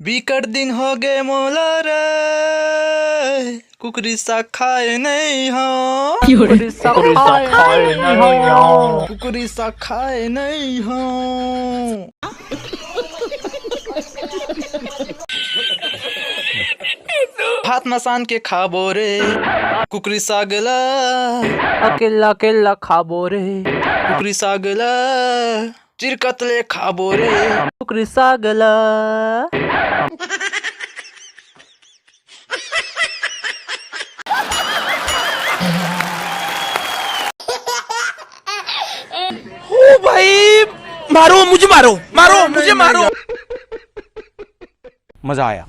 बिकट दिन हो गए मोला रे, कुकरी सा खाए नहीं हो, कुकरी सा खाए नहीं हो, कुकरी सा खाए नहीं हो। हाथ मसान के खाबो रे, कुकरी सागला अकेला अकेला खाबो रे, कुकरी सागला चिरकतले खाबो रे। कुकरी सागला। ओ भाई मारो मुझे, मारो मुझे, मारो। मजा आया।